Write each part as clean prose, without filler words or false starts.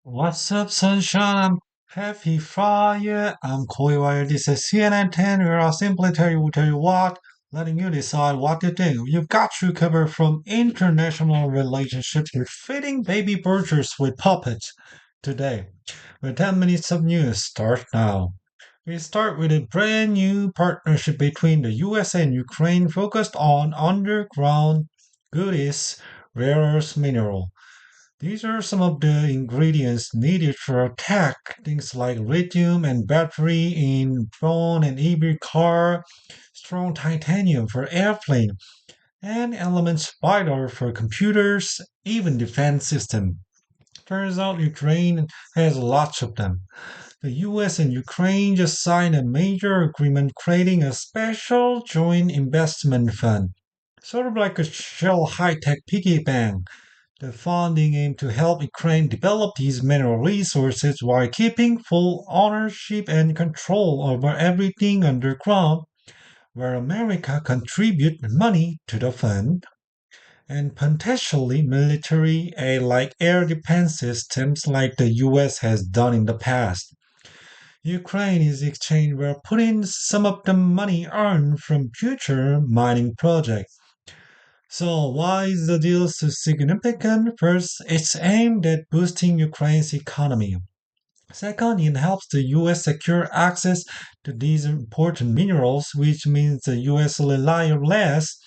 What's up, sunshine? I'm Happy Friday. I'm Koi Wire. This is CNN 10, where I'll simply tell you what, letting you decide what to do. You've got you covered from international relationships to feeding baby burgers with puppets. Today, with 10 minutes of news, start now. We start with a brand new partnership between the US and Ukraine focused on underground goodies, rare earth mineral. These are some of the ingredients needed for a tech, things like lithium and battery in phone and EV car, strong titanium for airplane, and elements vital for computers, even defense system. Turns out Ukraine has lots of them. The US and Ukraine just signed a major agreement creating a special joint investment fund, sort of like a Shell high-tech piggy bank. The funding aimed to help Ukraine develop these mineral resources while keeping full ownership and control over everything underground, where America contribute money to the fund and potentially military aid like air defense systems like the US has done in the past. Ukraine is exchange will put in some of the money earned from future mining projects. So, why is the deal so significant? First, it's aimed at boosting Ukraine's economy. Second, it helps the US secure access to these important minerals, which means the US rely on less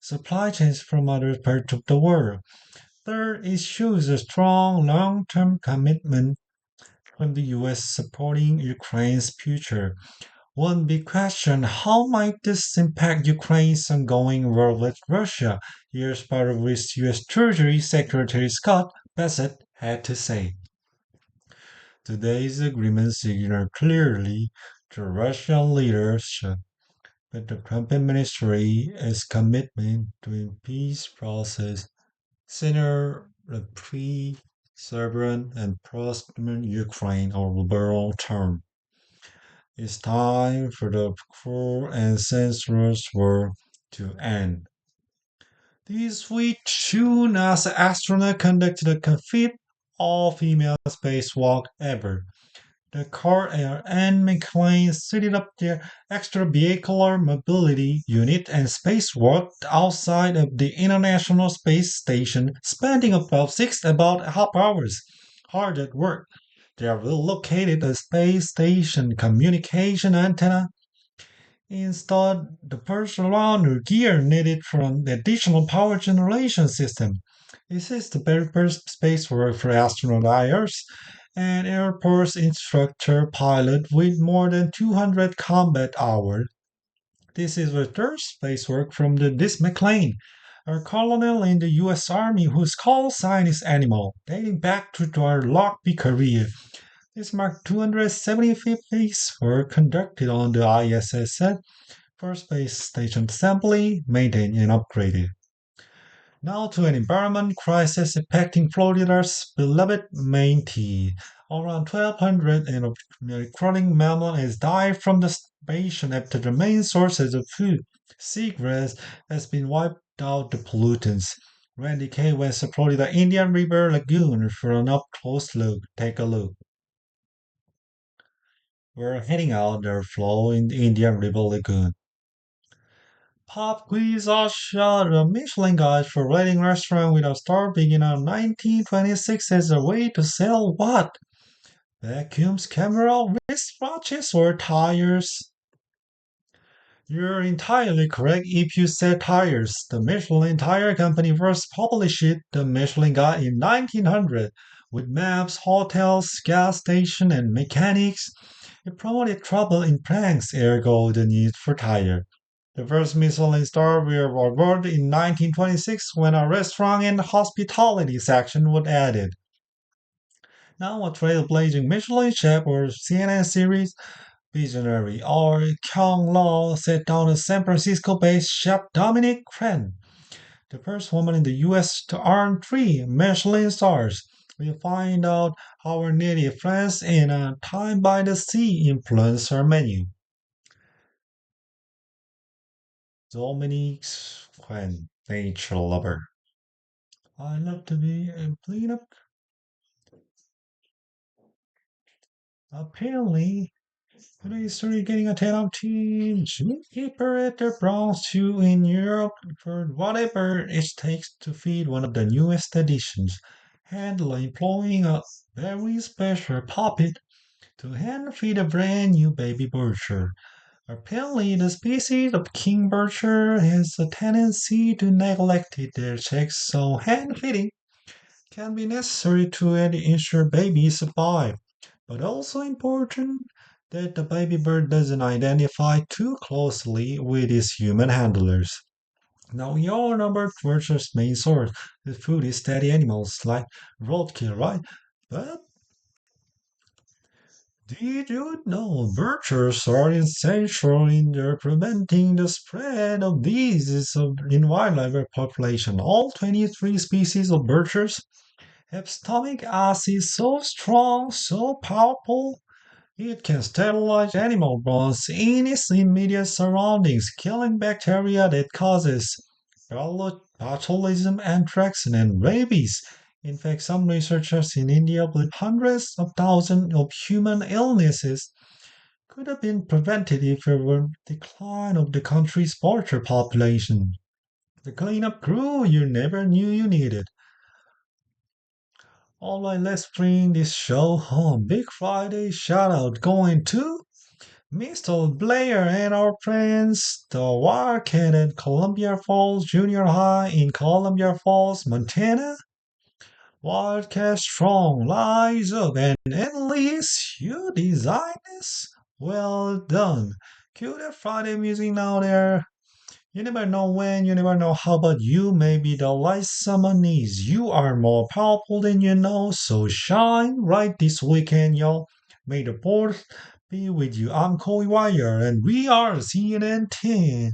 supply chains from other parts of the world. Third, it shows a strong long term commitment from the US supporting Ukraine's future. One big question: how might this impact Ukraine's ongoing war with Russia? Here's part of which US Treasury Secretary Scott Bessent had to say. Today's agreement signals clearly to Russian leadership that the Trump administration is commitment to a peace process centered on free, sovereign, and prosperous Ukraine or liberal term. It's time for the cruel and senseless war to end. This week, two NASA astronauts conducted a fifth all-female spacewalk ever. The Carl N. McLean suited up their extravehicular mobility unit and spacewalked outside of the International Space Station, spending about half hours hard at work. They have relocated a space station communication antenna, installed the first rounder gear needed for an additional power generation system. This is the very first space work for astronaut hires and Air Force instructor pilot with more than 200 combat hours. This is the third space work from this McLean, a colonel in the U.S. Army whose call sign is Animal, dating back to our Lockby career. This marked 275 space work conducted on the ISS for space station assembly, maintained, and upgraded. Now to an environment crisis affecting Florida's beloved Manatee. Around 1,200 and a crawling mammal has died from the station after the main sources of food, seagrass, has been wiped out the pollutants. Randy K went to Florida Indian River Lagoon for an up close look. Take a look. We're heading out their flow in the Indian River Lagoon. Pop Quiz Asia, the Michelin Guide for rating restaurant with a star began in 1926 as a way to sell what? Vacuums, camera, wristwatches, or tires? You're entirely correct if you said tires. The Michelin Tire Company first published the Michelin Guide in 1900 with maps, hotels, gas station, and mechanics. It promoted trouble in pranks, ergo the need for tire. The first Michelin star were awarded in 1926 when a restaurant and hospitality section was added. Now a trailblazing Michelin chef or CNN series visionary or Kyung Law set down a San Francisco-based chef Dominic Crenn, the first woman in the U.S. to earn three Michelin stars. We'll find out how her native France and a time by the sea influenced her menu. Dominic Crenn, nature lover. I love to be a cleanup. Apparently, they started getting a 10 of team. Zookeeper at the Bronx Zoo in Europe for whatever it takes to feed one of the newest editions. Handler employing a very special puppet to hand feed a brand new baby bircher. Apparently, the species of king bircher has a tendency to neglect their chicks, so hand feeding can be necessary to ensure babies survive, but also important that the baby bird doesn't identify too closely with its human handlers. Now, we all know bird bircher's main source of food is steady animals like roadkill, right? But did you know birchers are essential in their preventing the spread of diseases in wildlife population? All 23 species of birchers have stomach acid so strong, so powerful, it can sterilize animal bones in its immediate surroundings, killing bacteria that causes botulism, anthrax, and rabies. In fact, some researchers in India believe hundreds of thousands of human illnesses could have been prevented if there were decline of the country's vulture population. The cleanup crew you never knew you needed. Alright, let's bring this show home. Big Friday shout out going to Mr. Blair and our friends, the Wildcat at Columbia Falls Junior High in Columbia Falls, Montana. Wildcat strong, rise up, and at least you design this. Well done. Cue that Friday music now there. You never know when, you never know how, but you may be the light someone needs. You are more powerful than you know, so shine right this weekend, y'all. May the fourth be with you. I'm Corey Wire, and we are CNN 10.